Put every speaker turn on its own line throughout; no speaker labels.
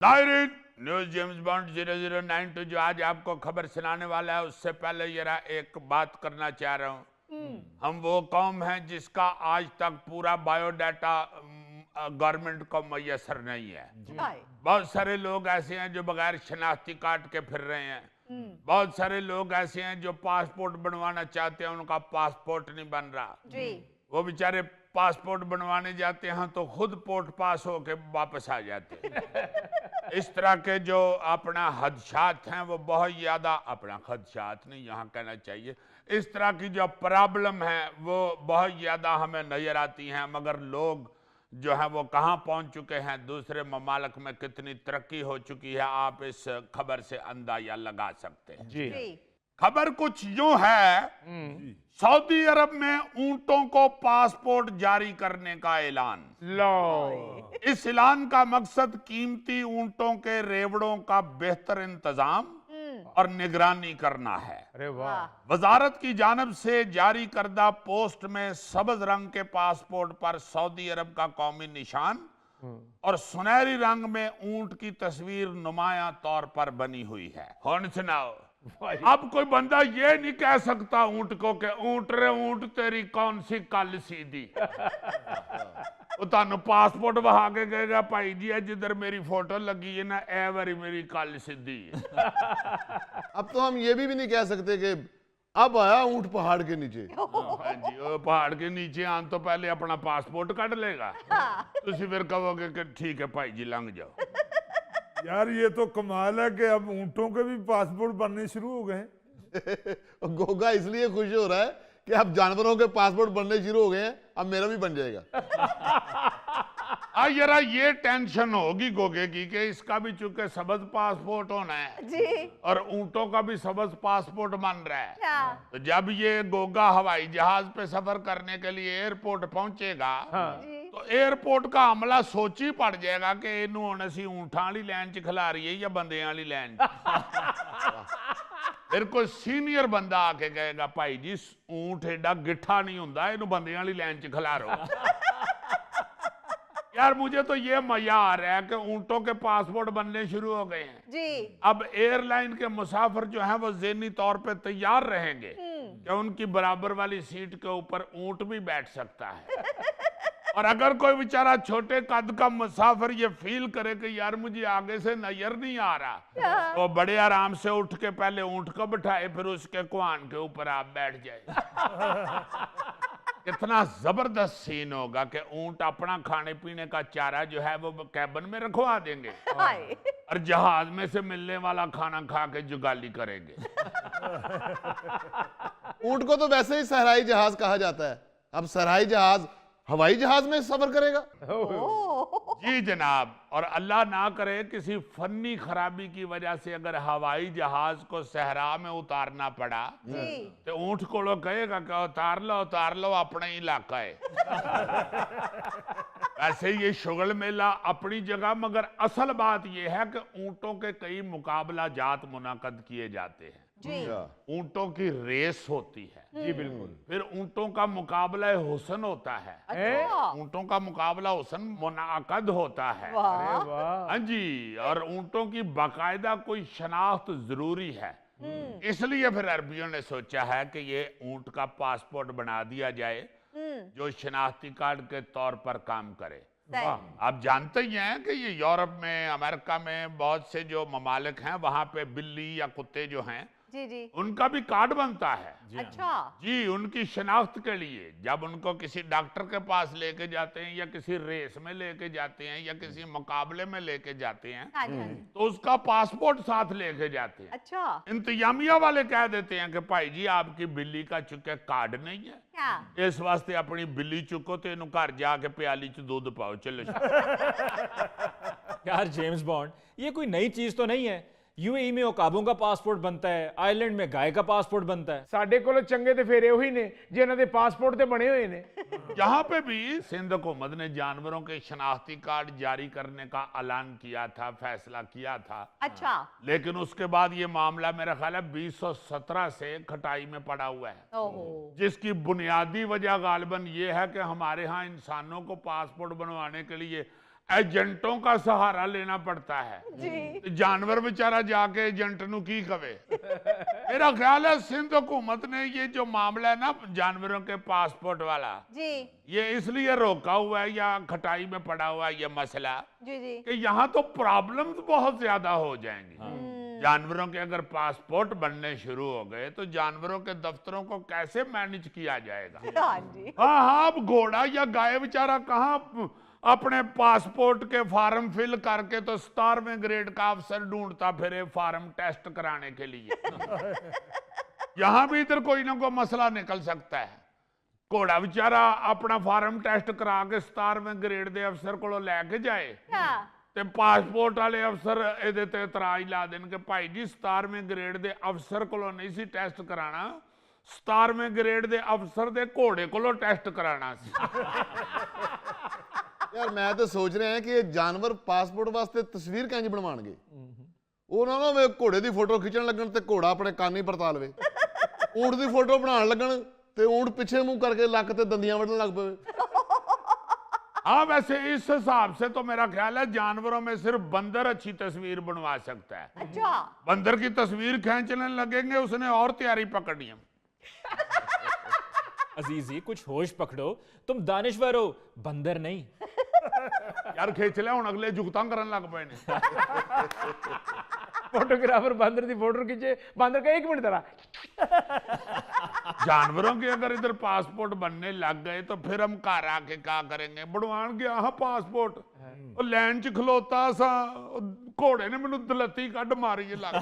नायरीन news James bond 0092 जो आज आपको खबर सुनाने वाला है, उससे पहले जरा एक बात करना चाह रहा हूँ। हम वो कौम हैं जिसका आज तक पूरा बायोडाटा गवर्नमेंट को मैसर नहीं है। बहुत सारे लोग ऐसे हैं जो बगैर शनाख्ती कार्ड के फिर रहे हैं। बहुत सारे लोग ऐसे हैं जो पासपोर्ट बनवाना चाहते हैं, उनका पासपोर्ट नहीं बन रहा। वो बेचारे पासपोर्ट बनवाने जाते हैं तो खुद पोर्ट पास होके वापस आ जाते हैं। इस तरह के जो अपना खदशात हैं वो बहुत ज़्यादा, अपना खदशात नहीं यहाँ कहना चाहिए, इस तरह की जो प्रॉब्लम है वो बहुत ज़्यादा हमें नज़र आती हैं। मगर लोग जो है वो कहाँ पहुँच चुके हैं, दूसरे ममालिक में कितनी तरक्की हो चुकी है, आप इस खबर से अंदाजा लगा सकते हैं।
जी
खबर कुछ यूं है, सऊदी अरब में ऊंटों को पासपोर्ट जारी करने का ऐलान।
लो
इस ऐलान का मकसद कीमती ऊंटों के रेवड़ों का बेहतर इंतजाम और निगरानी करना है।
अरे वाह
वजारत की जानिब से जारी करदा पोस्ट में सबज रंग के पासपोर्ट पर सऊदी अरब का कौमी निशान और सुनहरी रंग में ऊंट की तस्वीर नुमाया तौर पर बनी हुई है। हुण सुनाओ, अब कोई बंदा ये नहीं कह सकता ऊंट को कि ऊंट रे ऊंट तेरी कौन सी कल सीधी। वो तानू पासपोर्ट बहा के कहेगा भाई जी जिधर मेरी फोटो लगी है ना ए वारी मेरी कल सीधी है।
अब तो हम ये भी नहीं कह सकते कि अब आया ऊंट पहाड़ के नीचे।
हाँ जी, वो पहाड़ के नीचे आन तो पहले अपना पासपोर्ट कट लेगा, तुसी फिर कहोगे कि ठीक है भाई जी लंघ जाओ।
यार ये तो कमाल है कि अब ऊंटों के भी पासपोर्ट बनने शुरू हो गए।
गोगा इसलिए खुश हो रहा है कि अब जानवरों के पासपोर्ट बनने शुरू हो गए हैं, अब मेरा भी बन जाएगा।
जरा ये टेंशन होगी गोगे की कि इसका भी चूंकि सबज पासपोर्ट होना है
जी।
और ऊंटों का भी सबज पासपोर्ट बन रहा है। तो जब ये गोगा हवाई जहाज पे सफर करने के लिए एयरपोर्ट पहुंचेगा तो एयरपोर्ट का अमला सोच ही पड़ जाएगा कि इनू हुण असीं ऊंठां वाली लाइन च खिला रही है या बंदियां वाली लाइन च। फिर कोई सीनियर बंदा आके कहेगा भाई जी ऊंट एडा गिट्ठा नहीं हुंदा, इनू बंदियां वाली लाइन च खिलारो। यार मुझे तो ये मजा आ रहा है कि ऊंटों के पासपोर्ट बनने शुरू हो गए हैं
जी।
अब एयरलाइन के मुसाफिर जो हैं वो ज़हनी तौर पे तैयार रहेंगे कि उनकी बराबर वाली सीट के ऊपर ऊंट भी बैठ सकता है। और अगर कोई बेचारा छोटे कद का मुसाफिर ये फील करे कि यार मुझे आगे से नजर नहीं आ रहा, तो बड़े आराम से उठ के पहले ऊंट को बिठाए फिर उसके कुआन के ऊपर आप बैठ जाए। कितना जबरदस्त सीन होगा कि ऊंट अपना खाने पीने का चारा जो है वो कैबिन में रखवा देंगे और जहाज में से मिलने वाला खाना खा के जुगाली करेंगे।
ऊंट को तो वैसे ही सहराई जहाज कहा जाता है, अब सहराई जहाज हवाई जहाज में सफर करेगा।
जी जनाब, और अल्लाह ना करे किसी फन्नी खराबी की वजह से अगर हवाई जहाज को सहरा में उतारना पड़ा तो ऊंट को लोग कहेगा कि उतार लो अपना ही इलाका है। वैसे ये शुगल मेला अपनी जगह, मगर असल बात यह है कि ऊंटों के कई मुकाबला जात मुनाकद किए जाते हैं। ऊंटों की रेस होती है।
जी बिल्कुल।
फिर ऊंटों का मुकाबला हुस्न होता है। ऊंटों का मुकाबला हुस्न मुनाकद होता है।
अरे वाह।
हाँ जी, और ऊंटों की बाकायदा कोई शनाख्त जरूरी है। इसलिए फिर अरबियों ने सोचा है कि ये ऊंट का पासपोर्ट बना दिया जाए जो शनाख्ती कार्ड के तौर पर काम करे। आप जानते ही हैं कि ये यूरोप में, अमेरिका में बहुत से जो ममालिक हैं वहां पे बिल्ली या कुत्ते जो हैं
जी जी
उनका भी कार्ड बनता है।
अच्छा
जी, उनकी शनाख्त के लिए जब उनको किसी डॉक्टर के पास लेके जाते हैं या किसी रेस में लेके जाते हैं या किसी मुकाबले में लेके जाते हैं
हाँ जी।
तो उसका पासपोर्ट साथ लेके जाते हैं।
अच्छा
इंतजामिया वाले कह देते हैं कि भाई जी आपकी बिल्ली का चुके कार्ड नहीं है,
क्या
इस वास्ते अपनी बिल्ली चुको तो इन घर जाके प्याली च दूध पाओ चलो।
यार जेम्स बॉन्ड, ये कोई नई चीज तो नहीं है। यूएई में ओकाबों का पासपोर्ट बनता है, आयरलैंड में गाय का पासपोर्ट बनता है।
साडे कोल चंगे ते फेरे वही ने जिन्हां दे पासपोर्ट ते बने हुए ने।
यहाँ पे भी सिंध हुकूमत ने जानवरों के शनाख्ती कार्ड जारी करने का ऐलान किया था, फैसला किया था।
अच्छा
लेकिन उसके बाद ये मामला मेरा ख्याल है 2017 से खटाई में पड़ा हुआ है,
ओहो
जिसकी बुनियादी वजह गालिबन ये है कि हमारे यहाँ इंसानों को पासपोर्ट बनवाने के लिए एजेंटों का सहारा लेना पड़ता है
जी
जानवर बेचारा जाके एजेंट नु की कवे मेरा ख्याल है सिंध हुकूमत ने ये जो मामला है ना जानवरों के पासपोर्ट वाला
जी
ये इसलिए रोका हुआ है या खटाई में पड़ा हुआ है ये मसला
जी जी
कि यहाँ तो प्रॉब्लम्स बहुत ज्यादा हो जाएंगी जानवरों के अगर पासपोर्ट बनने शुरू हो गए तो जानवरों के दफ्तरों को कैसे मैनेज किया जाएगा
हाँ जी
हाँ हाँ अब घोड़ा या गाय बेचारा कहाँ अपने पासपोर्ट के फॉर्म फिल करके तो 17वें ग्रेड का अफसर ढूंढता फिरे फॉर्म टेस्ट कराने के लिए यहां भी इधर कोई ना कोई मसला निकल सकता है घोड़ा बेचारा अपना फॉर्म टेस्ट करा के 17वें ग्रेड के अफसर को लैके जाए
हाँ
ਤੇ ਪਾਸਪੋਰਟ ਵਾਲੇ ਅਫਸਰ ਇਹਦੇ ਤੇ ਇਤਰਾਜ਼ ਲਾ ਦੇਣ ਕਿ ਭਾਈ ਜੀ 17ਵੇਂ ਗ੍ਰੇਡ ਦੇ ਅਫਸਰ ਕੋਲੋਂ ਨਹੀਂ ਸੀ ਟੈਸਟ ਕਰਾਣਾ 17ਵੇਂ ਗ੍ਰੇਡ ਦੇ ਅਫਸਰ ਦੇ ਘੋੜੇ ਕੋਲੋਂ ਟੈਸਟ ਕਰਾਣਾ ਸੀ
ਯਾਰ ਮੈਂ ਤਾਂ ਸੋਚ ਰਿਹਾ ਕਿ ਇਹ ਜਾਨਵਰ ਪਾਸਪੋਰਟ ਵਾਸਤੇ ਤਸਵੀਰ ਕਿੰਜ ਬਣਵਾਉਣਗੇ ਉਹ ਨਾ ਨਾ ਵੇ ਘੋੜੇ ਦੀ ਫੋਟੋ ਖਿੱਚਣ ਲੱਗਣ ਤੇ ਘੋੜਾ ਆਪਣੇ ਕੰਨ ਹੀ ਪਰਤਾ ਲਵੇ ਊਂਟ ਦੀ ਫੋਟੋ ਬਣਾਉਣ ਲੱਗਣ ਤੇ ਊਂਟ ਪਿੱਛੇ ਮੂੰਹ ਕਰਕੇ ਲੱਕ ਤੇ ਦੰਦੀਆਂ ਵੱਢਣ ਲੱਗ ਪਵੇ
हाँ वैसे इस हिसाब से तो मेरा ख्याल है जानवरों में सिर्फ बंदर अच्छी तस्वीर बनवा सकता है
अच्छा
बंदर की तस्वीर खींचने लगेंगे उसने और तैयारी पकड़नी है
अजीजी कुछ होश पकड़ो तुम दानिश्वर हो बंदर नहीं
यार खींच लिया हूं अगले जुगतां करन लग पे ने
फोटोग्राफर बंदर की फोटो खींचे बंदर का 1 मिनट जरा
जानवरों के अगर इधर पासपोर्ट बनने लग गए तो फिर हम घर आके क्या करेंगे बनवान गया हाँ पासपोर्ट और लैन च खलोता सा घोड़े ने मैनू दलती कड मारी है लग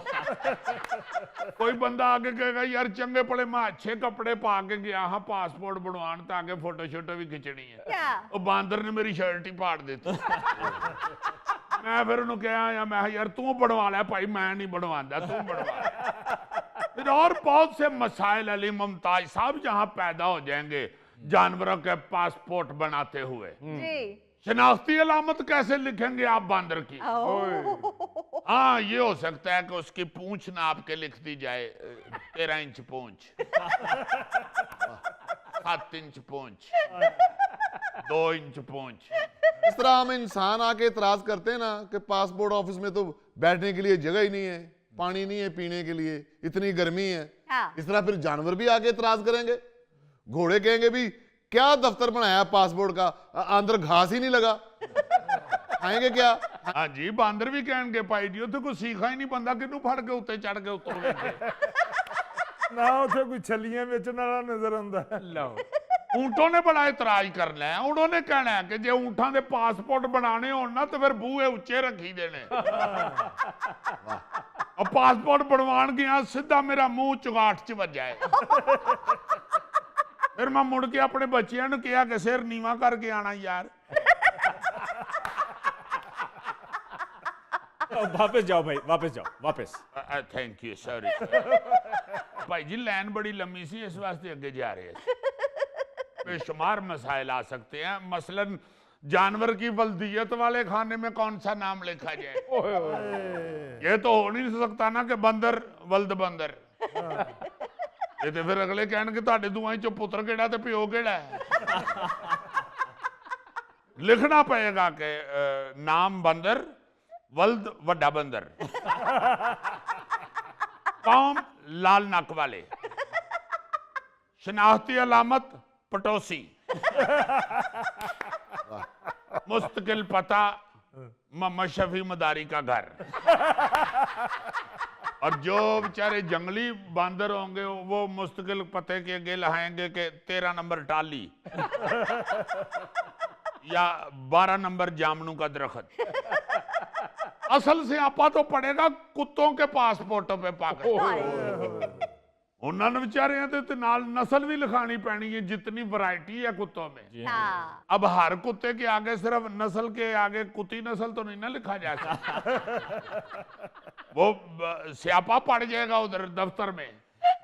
कोई बंदा आके कहेगा यार चंगे पड़े मैं अच्छे कपड़े पा के गया हाँ पासपोर्ट बनवान ताकि फोटो शोटो भी खिंचनी है
क्या
ਉਹ ਬਾਂਦਰ ਨੇ ਮੇਰੀ ਸ਼ਰਟ ਹੀ ਪਾੜ ਦਿੱਤੀ ਮੈਂ ਫਿਰ ਉਹਨੂੰ ਕਿਹਾ ਮੈਂ ਯਾਰ ਤੂੰ ਬਣਵਾ ਲੈ ਭਾਈ ਮੈਂ ਨਹੀਂ ਬਣਵਾਉਂਦਾ ਤੂੰ ਬਣਵਾ ਲੈ फिर और बहुत से मसाइल अली मुमताज साहब जहां पैदा हो जाएंगे जानवरों के पासपोर्ट बनाते हुए
जी
शनाख्ती अलामत कैसे लिखेंगे आप बंदर की
ओ
हाँ ये हो सकता है कि उसकी पूंछ नाप के लिख दी जाए 13 इंच पूंछ 7 इंच पूंछ 2 इंच पूंछ
इस तरह हम इंसान आके इतराज करते हैं ना कि पासपोर्ट ऑफिस में तो बैठने के लिए जगह ही नहीं है पानी नहीं है पीने के लिए इतनी गर्मी है
हाँ
इस तरह फिर जानवर भी आके इतराज करेंगे घोड़े कहेंगे भी क्या दफ्तर बनाया पासपोर्ट का अंदर घास ही नहीं लगा खाएंगे क्या
हाँ जी बांदर भी कहेंगे भाई जी उत्थे कोई सीखा ही नहीं बंदा किनू फड़ के उत्ते चढ़ के उतरोगे
ਨਾ ਉੱਥੇ ਕੋਈ ਛੱਲੀਆਂ ਵੇਚਣ ਵਾਲਾ ਨਜ਼ਰ ਆਉਂਦਾ
लो
ਊਂਟੋਂ ਨੇ ਬੜਾ ਇਤਰਾਜ਼ ਕਰਨਾ ਹੈ ਉਹਨਾਂ ਨੇ ਕਹਿਣਾ ਹੈ ਕਿ ਜੇ ਊਂਠਾਂ ਦੇ ਪਾਸਪੋਰਟ ਬਣਾਣੇ ਹੋਣ ਨਾ ਤੇ ਫਿਰ ਬੂਹੇ ਉੱਚੇ ਰੱਖੀ ਦੇਣੇ ਉਹ ਪਾਸਪੋਰਟ ਬਣਵਾਉਣ ਗਿਆ ਸਿੱਧਾ ਮੇਰਾ ਮੂੰਹ ਚੁਗਾਟ 'ਚ ਵੱਜਾ ਹੈ ਫਿਰ ਮੈਂ ਮੁੜ ਕੇ ਆਪਣੇ ਬੱਚਿਆਂ ਨੂੰ ਕਿਹਾ ਕਿ ਸਿਰ ਨੀਵਾ ਕਰਕੇ ਆਣਾ ਯਾਰ
वापस जाओ भाई वापस जाओ वापस
थैंक यू सॉरी भाई जी लाइन बड़ी लंबी सी इस वास्ते आगे जा रहे हैं बेशुमार मसाइल आ सकते हैं मसलन जानवर की वल्दियत वाले खाने में कौन सा नाम लिखा जाए ये तो हो नहीं सकता ना कि बंदर वल्द बंदर ये तो फिर अगले कहने ਤੁਹਾਡੇ ਦੋਵਾਂ ਚੋਂ ਪੁੱਤਰ ਕਿਹੜਾ ਤੇ ਪਿਓ ਕਿਹੜਾ ਹੈ लिखना पड़ेगा कि नाम बंदर वल्द वड्डा बंदर कौम लाल नक वाले शनाख्ती अलामत पटोसी मुस्तकिल पता मोहम्मद शफी मदारी का घर और जो बेचारे जंगली बांदर होंगे वो मुस्तकिल पते के आगे लहाएंगे कि 13 नंबर टाली या 12 नंबर जामनू का दरख्त असल से आपा तो पड़ेगा कुत्तों के पासपोर्टों पे पाकिस्तान उन्होंने बेचारे ते नाल नस्ल भी लिखानी पैनी है जितनी वैरायटी है कुत्तों में
हाँ
अब हर कुत्ते के आगे सिर्फ नस्ल के आगे कुत्ती नस्ल तो नहीं ना लिखा जा सकता वो स्यापा पड़ जाएगा उधर दफ्तर में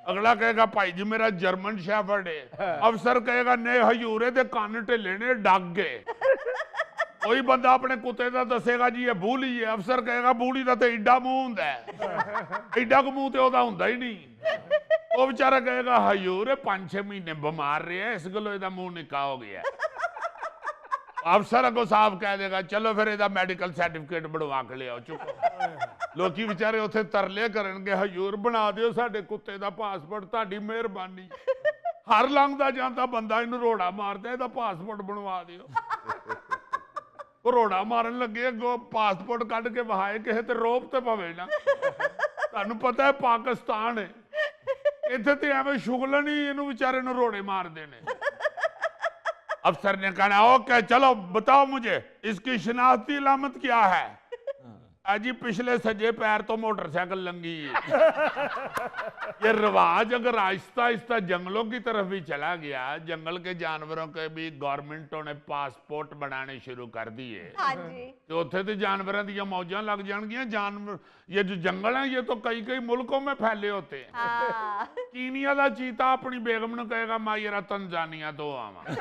अगला कहेगा भाई जी मेरा जर्मन शेफर्ड है अफसर कहेगा ने हजूरे दे कान ढिले ने डग गए कोई बंदा अपने कुत्ते का दसेगा जी ये बूली है अफसर कहेगा बूली का तो एडा मुंह हुंदा है एडा को मुंह तो ओदा हुंदा ही नहीं वो बेचारा कहेगा हजूर 5-6 महीने बीमार रहा इस गलो एदा मुंह निका हो गया अफसर को साहब कह देगा चलो फिर ਇਹਦਾ ਮੈਡੀਕਲ ਸਰਟੀਫਿਕੇਟ ਬਣਵਾ ਕੇ ਲਿਆਓ ਚੁੱਪ ਲੋਕੀ ਵਿਚਾਰੇ ਉੱਥੇ ਤਰਲੇ ਕਰਨਗੇ ਹਜ਼ੂਰ ਬਣਾ ਦਿਓ ਸਾਡੇ ਕੁੱਤੇ ਦਾ ਪਾਸਪੋਰਟ ਤੁਹਾਡੀ ਮਿਹਰਬਾਨੀ ਹਰ ਲੰਘਦਾ ਜਾਂਦਾ ਬੰਦਾ ਇਹਨੂੰ ਰੋੜਾ ਮਾਰਦਾ ਇਹਦਾ ਪਾਸਪੋਰਟ ਬਣਵਾ ਦਿਓ ਉਹ ਰੋੜਾ ਮਾਰਨ ਲੱਗੇ ਅੱਗੋਂ ਪਾਸਪੋਰਟ ਕੱਢ ਕੇ ਵਹਾਏ ਕਿਸੇ ਤੇ ਰੋਪ ਤੇ ਪਵੇ ਨਾ ਤੁਹਾਨੂੰ ਪਤਾ ਹੈ ਪਾਕਿਸਤਾਨ ਹੈ ਇੱਥੇ ਤੇ ਐਵੇਂ ਸ਼ੁਗਲਨ ਹੀ ਇਹਨੂੰ ਵਿਚਾਰੇ ਨੂੰ ਰੋੜੇ ਮਾਰਦੇ ਨੇ अफसर ने कहा ओके चलो बताओ मुझे इसकी शनाख्ती अलामत क्या है अजी पिछले सज्जे पैर तो मोटरसाइकिल लंगी है ये रिवाज अगर आहिस्ता आहिस्ता जंगलों की तरफ भी चला गया जंगल के जानवरों के भी गवर्नमेंटों ने पासपोर्ट बनाने शुरू कर दिए
हाँ जी
तो उत्थे तो जानवरों दी मौजां लग जाएंगी जानवर ये जो जंगल है ये तो कई कई मुल्कों में फैले होते हैं
हाँ
कीनिया का चीता अपनी बेगम ने कहेगा मैं यार तंजानिया तो आवा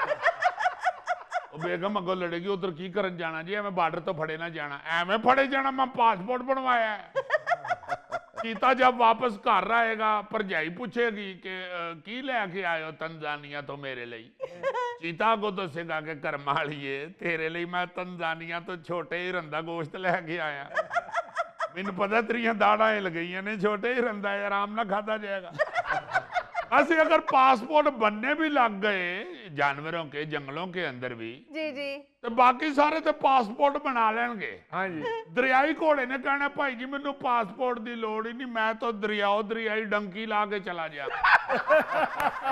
ਉਹ ਬੇਗਮ ਅੱਗੋਂ ਲੜੇਗੀ ਉਧਰ ਕੀ ਕਰਨ ਜਾਣਾ ਜੀ ਐਵੇਂ ਬਾਰਡਰ ਤੋਂ ਫੜੇ ਨਾ ਜਾਣਾ ਐਵੇਂ ਫੜੇ ਜਾਣਾ ਮੈਂ ਪਾਸਪੋਰਟ ਬਣਵਾਇਆ ਚੀਤਾ ਜਬ ਵਾਪਸ ਘਰ ਆਏਗਾ ਭਰਜਾਈ ਪੁੱਛੇਗੀ ਕਿ ਕੀ ਲੈ ਕੇ ਆਇਓ ਤੰਜ਼ਾਨੀਆ ਤੋਂ ਮੇਰੇ ਲਈ ਚੀਤਾ ਅੱਗੋਂ ਦੱਸੇਗਾ ਕਿ ਕਰਮ ਵਾਲੀਏ ਤੇਰੇ ਲਈ ਮੈਂ ਤੰਜ਼ਾਨੀਆ ਤੋਂ ਛੋਟੇ ਹਿਰਨ ਦਾ ਗੋਸ਼ਤ ਲੈ ਕੇ ਆਇਆ ਮੈਨੂੰ ਪਤਾ ਤੇਰੀਆਂ ਦਾੜਾਂ ਹਿਲ ਗਈਆਂ ਨੇ ਛੋਟੇ ਹਿਰਨ ਦਾ ਆਰਾਮ ਨਾਲ ਖਾਧਾ ਜਾਏਗਾ ऐसे अगर पासपोर्ट बनने भी लग गए जानवरों के जंगलों के अंदर भी
जी जी
तो बाकी सारे तो पासपोर्ट बना लेंगे
हाँ जी
दरियाई घोड़े ने कहना भाई जी मैनू पासपोर्ट की लोड़ ही नहीं मैं तो दरियाओ दरियाई डंकी ला के चला जा